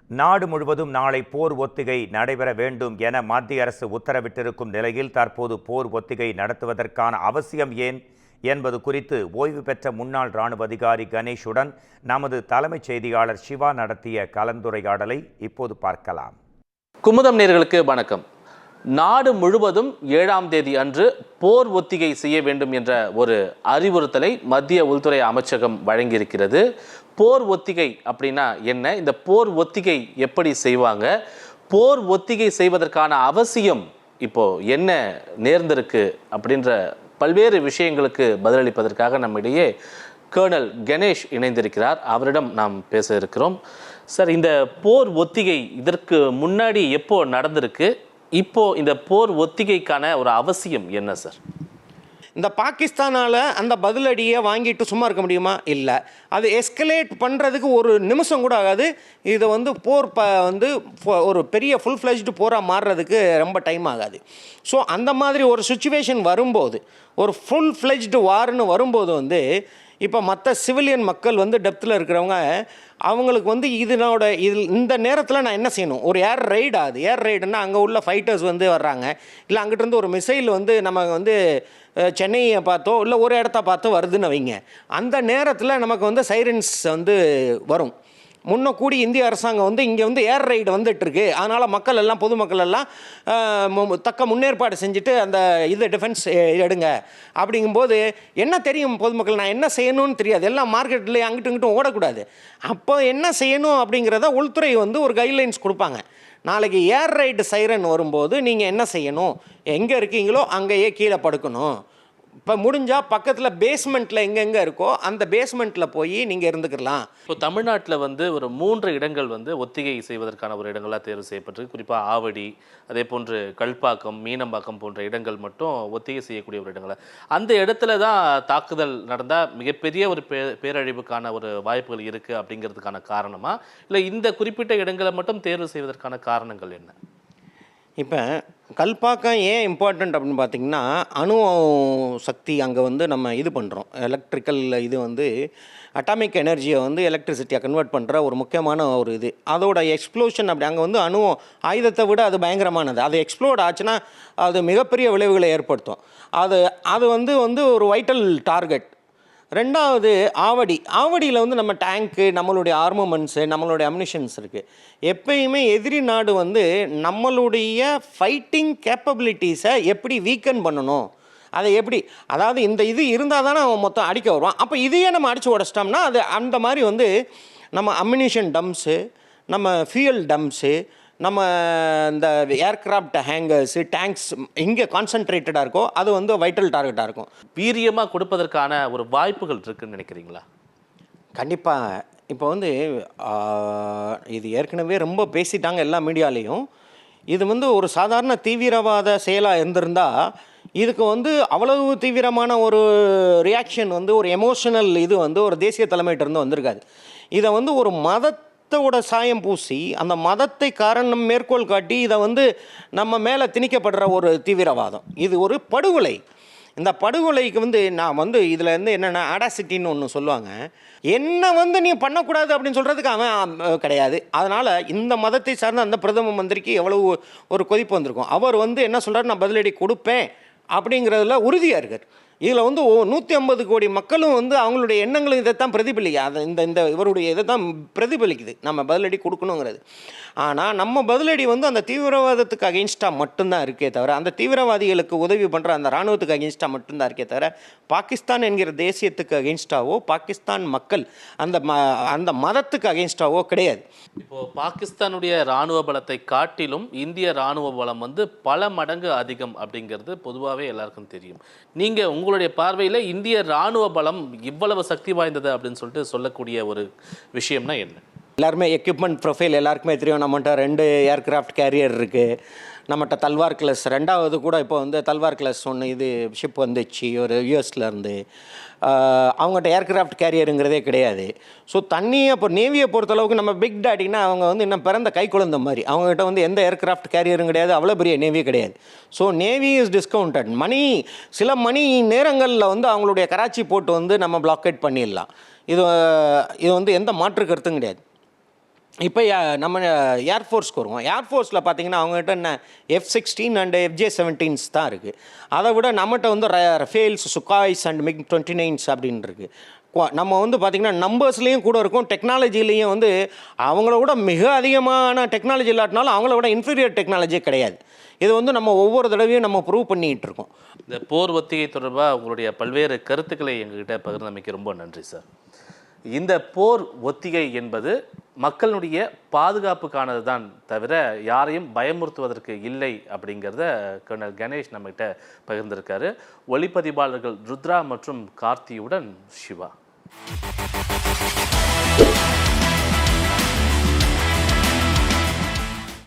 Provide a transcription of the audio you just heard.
நாடு முழுவதும் நாளை போர் ஒத்திகை நடைபெற வேண்டும் என மத்திய அரசு உத்தரவிட்டிருக்கும் நிலையில் தற்போது போர் ஒத்திகை நடத்துவதற்கான அவசியம் ஏன் என்பது குறித்து ஓய்வு பெற்ற முன்னாள் இராணுவ அதிகாரி கணேஷுடன் நமது தலைமைச் செய்தியாளர் சிவா நடத்திய கலந்துரையாடலை இப்போது பார்க்கலாம். குமுதம் நேயர்களுக்கு வணக்கம். நாடு முழுவதும் 7ஆம் தேதி அன்று போர் ஒத்திகை செய்ய வேண்டும் என்ற ஒரு அறிவுறுத்தலை மத்திய உள்துறை அமைச்சகம் வழங்கியிருக்கிறது. போர் ஒத்திகை அப்படின்னா என்ன? இந்த போர் ஒத்திகை எப்படி செய்வாங்க? போர் ஒத்திகை செய்வதற்கான அவசியம் இப்போ என்ன நேர்ந்திருக்கு அப்படின்ற பல்வேறு விஷயங்களுக்கு பதிலளிப்பதற்காக நம்மிடையே கர்னல் கணேஷ் இணைந்திருக்கிறார். அவரிடம் நாம் பேச இருக்கிறோம். சார், இந்த போர் ஒத்திகை இதற்கு முன்னாடி எப்போ நடந்திருக்கு? இப்போ இந்த போர் ஒத்திகைக்கான ஒரு அவசியம் என்ன சார்? இந்த பாகிஸ்தானால் அந்த பதிலடியை வாங்கிட்டு சும்மா இருக்க முடியுமா? இல்லை, அது எஸ்கலேட் பண்ணுறதுக்கு ஒரு நிமிஷம் கூட ஆகாது. இதை போர் ஒரு பெரிய ஃபுல் ஃப்ளெஜ்டு போராக மாறுறதுக்கு ரொம்ப டைம் ஆகாது. ஸோ அந்த மாதிரி ஒரு சுச்சுவேஷன் வரும்போது, ஒரு ஃபுல் ஃப்ளெஜ்டு வார்னு வரும்போது இப்போ மற்ற சிவிலியன் மக்கள் டெப்த்தில் இருக்கிறவங்க அவங்களுக்கு இந்த நேரத்தில் நான் என்ன செய்யணும்? ஒரு ஏர் ரைடு ஆகுது. ஏர் ரைடுன்னா அங்கே உள்ள ஃபைட்டர்ஸ் வர்றாங்க, இல்லை அங்கிட்டிருந்து ஒரு மிசைல் நம்ம சென்னையை பார்த்தோ இல்லை ஒரு இடத்த பார்த்தோ வருதுன்னு வைங்க. அந்த நேரத்தில் நமக்கு சைரன்ஸ் வரும். முன்ன கூடி இந்திய அரசாங்கம் இங்கே ஏர் ரைடு வந்துட்டுருக்கு. அதனால் மக்கள் எல்லாம், பொதுமக்கள் எல்லாம் தக்க முன்னேற்பாடு செஞ்சுட்டு அந்த டிஃபென்ஸ் எடுங்க. அப்படிங்கும்போது என்ன தெரியும் பொதுமக்கள், நான் என்ன செய்யணும்னு தெரியாது. எல்லாம் மார்க்கெட்டில் அங்கிட்டும் இங்கிட்டும் ஓடக்கூடாது. அப்போ என்ன செய்யணும் அப்படிங்கிறத உள்துறை ஒரு கைட்லைன்ஸ் கொடுப்பாங்க. நாளைக்கு ஏர் ரைடு சைரன் வரும்போது நீங்கள் என்ன செய்யணும்? எங்கே இருக்கீங்களோ அங்கேயே கீழே படுக்கணும். இப்போ முடிஞ்சால் பக்கத்தில் பேஸ்மெண்ட்டில் எங்கெங்கே இருக்கோ அந்த பேஸ்மெண்ட்டில் போய் நீங்கள் இருந்துக்கலாம். இப்போ தமிழ்நாட்டில் ஒரு 3 இடங்கள் ஒத்திகை செய்வதற்கான ஒரு இடங்களாக தேர்வு செய்யப்பட்டிருக்கு. குறிப்பாக ஆவடி, அதே போன்று கல்பாக்கம், மீனம்பாக்கம் போன்ற இடங்கள் மட்டும் ஒத்திகை செய்யக்கூடிய ஒரு இடங்கள். அந்த இடத்துல தான் தாக்குதல் நடந்தால் மிகப்பெரிய ஒரு பேரழிவுக்கான ஒரு வாய்ப்புகள் இருக்குது அப்படிங்கிறதுக்கான காரணமாக, இல்லை இந்த குறிப்பிட்ட இடங்களை மட்டும் தேர்வு செய்வதற்கான காரணங்கள் என்ன? இப்போ கல்பாக்கம் ஏன் இம்பார்ட்டண்ட் அப்படின்னு பார்த்தீங்கன்னா, அணு சக்தி அங்கே நம்ம பண்ணுறோம். எலக்ட்ரிக்கல் அட்டாமிக் எனர்ஜியை எலக்ட்ரிசிட்டியாக கன்வெர்ட் பண்ணுற ஒரு முக்கியமான ஒரு அதோட எக்ஸ்ப்ளோஷன் அப்படி அங்கே அணு ஆயுதத்தை விட அது பயங்கரமானது. அது எக்ஸ்ப்ளோர்ட் ஆச்சுன்னா அது மிகப்பெரிய விளைவுகளை ஏற்படுத்தும். அது ஒரு வைட்டல் டார்கெட். ரெண்டாவது ஆவடியில் நம்ம டேங்க்கு, நம்மளுடைய ஆர்மமெண்ட்ஸு, நம்மளுடைய அம்னிஷன்ஸ் இருக்குது. எப்பயுமே எதிரி நாடு நம்மளுடைய ஃபைட்டிங் கேப்பபிலிட்டிஸை எப்படி வீக்கன் பண்ணணும், அதை எப்படி, அதாவது இந்த இருந்தால் தானே அவன் மொத்தம் அடிக்க வருவான். அப்போ இதையே நம்ம அடித்து உடச்சிட்டோம்னா அது அந்த மாதிரி நம்ம அம்னிஷன் டம்ப்ஸு, நம்ம ஃபியூயல் டம்ப்ஸு, நம்ம இந்த ஏர்க்ராஃப்ட் ஹேங்கர்ஸு, டேங்க்ஸ் எங்கே கான்சன்ட்ரேட்டடாக இருக்கோ அது வைட்டல் டார்கெட்டாக இருக்கும். வீரியமாக கொடுப்பதற்கான ஒரு வாய்ப்புகள் இருக்குதுன்னு நினைக்கிறீங்களா? கண்டிப்பாக. இப்போ இது ஏற்கனவே ரொம்ப பேசிட்டாங்க எல்லா மீடியாலேயும். இது ஒரு சாதாரண தீவிரவாத செயலாக இருந்திருந்தால் இதுக்கு அவ்வளவு தீவிரமான ஒரு ரியாக்ஷன் ஒரு எமோஷனல் ஒரு தேசிய தலைமையிட்டிருந்து வந்திருக்காது. இதை ஒரு மதத்தோட சாயம் பூசி அந்த மதத்தை காரணம் மேற்கோள் காட்டி இதை நம்ம மேலே திணிக்கப்படுற ஒரு தீவிரவாதம். இது ஒரு படுகொலை. இந்த படுகொலைக்கு நான் இதில் என்னென்னா ஆடாசிட்டின்னு ஒன்று சொல்லுவாங்க. என்ன நீ பண்ணக்கூடாது அப்படின்னு சொல்கிறதுக்கு அவன் கிடையாது. அதனால் இந்த மதத்தை சார்ந்த அந்த பிரதம மந்திரிக்கு எவ்வளவு ஒரு கொதிப்பு வந்திருக்கும். அவர் என்ன சொல்கிறார், நான் பதிலடி கொடுப்பேன் அப்படிங்கிறதுல உறுதியாக இருக்கார். இதில் 150 கோடி மக்களும் அவங்களுடைய எண்ணங்களும் இதைத்தான் பிரதிபலிக்க இந்த இவருடைய இதை தான் பிரதிபலிக்குது, நம்ம பதிலடி கொடுக்கணுங்கிறது. ஆனால் நம்ம பதிலடி அந்த தீவிரவாதத்துக்கு அகெயின்ஸ்டாக மட்டும்தான் இருக்கே தவிர, அந்த தீவிரவாதிகளுக்கு உதவி பண்ணுற அந்த இராணுவத்துக்கு அகெயின்ஸ்டாக மட்டும்தான் இருக்கே தவிர, பாகிஸ்தான் என்கிற தேசியத்துக்கு அகெயின்ஸ்டாவோ பாகிஸ்தான் மக்கள் அந்த மதத்துக்கு அகெயின்ஸ்டாவோ கிடையாது. இப்போது பாகிஸ்தானுடைய இராணுவ பலத்தை காட்டிலும் இந்திய இராணுவ பலம் பல மடங்கு அதிகம் அப்படிங்கிறது பொதுவாகவே எல்லாருக்கும் தெரியும். நீங்கள் உங்களுடைய பார்வையில் இந்திய இராணுவ பலம் இவ்வளவு சக்தி வாய்ந்தது அப்படின்னு சொல்லிட்டு சொல்லக்கூடிய ஒரு விஷயம்னா என்ன? எல்லாருமே எக்யூப்மெண்ட் ப்ரொஃபைல் எல்லாருக்குமே தெரியும். நம்மகிட்ட 2 ஏர்க்ராஃப்ட் கேரியர் இருக்குது. நம்மகிட்ட தல்வார் கிளாஸ், ரெண்டாவது கூட இப்போ தல்வார் கிளாஸ் ஒன்று ஷிப் வந்துச்சு ஒரு யூஎஸ்லேருந்து. அவங்ககிட்ட ஏர்க்ராஃப்ட் கேரியருங்கிறதே கிடையாது. ஸோ தண்ணியை இப்போ நேவியை பொறுத்தளவுக்கு நம்ம பிக் டாடினா அவங்க இன்னும் பிறந்த கை குழந்த மாதிரி. அவங்ககிட்ட எந்த ஏர்க்ராஃப்ட் கேரியரும் கிடையாது, அவ்வளோ பெரிய நேவி கிடையாது. So navy is discounted. சில மணி நேரங்களில் அவங்களுடைய கராச்சி போட்டு நம்ம பிளாக்கெட் பண்ணிடலாம். இது எந்த மாற்று கருத்தும் கிடையாது. இப்போ நம்ம ஏர்ஃபோர்ஸ்க்கு வருவோம். ஏர்ஃபோர்ஸில் பார்த்தீங்கன்னா அவங்ககிட்ட என்ன F-16 அண்ட் FJ-17s தான் இருக்குது. அதை விட நம்மகிட்ட வந்து ரஃபேல்ஸ், சுகாய்ஸ் அண்ட் MiG-29s அப்படின்னு இருக்குது. நம்ம வந்து பார்த்திங்கன்னா நம்பர்ஸ்லேயும் கூட இருக்கும், டெக்னாலஜிலையும் வந்து அவங்கள விட மிக அதிகமான டெக்னாலஜி இல்லாட்டினாலும் அவங்கள விட இன்ஃபீரியர் டெக்னாலஜியே கிடையாது. இது வந்து நம்ம ஒவ்வொரு தடவையும் நம்ம ப்ரூவ் பண்ணிகிட்டு இருக்கோம். இந்த போர் ஒத்திகை தொடர்பாக உங்களுடைய பல்வேறு கருத்துக்களை எங்ககிட்ட பகிர்ந்தமைக்கு ரொம்ப நன்றி சார். இந்த போர் ஒத்திகை என்பது மக்களுடைய பாதுகாப்புக்கானது தான் தவிர யாரையும் பயமுறுத்துவதற்கு இல்லை அப்படிங்கிறத கர்னல் கணேஷ் நம்மகிட்ட பகிர்ந்திருக்காரு. ஒளிப்பதிவாளர்கள் ருத்ரா மற்றும் கார்த்தியுடன் சிவா.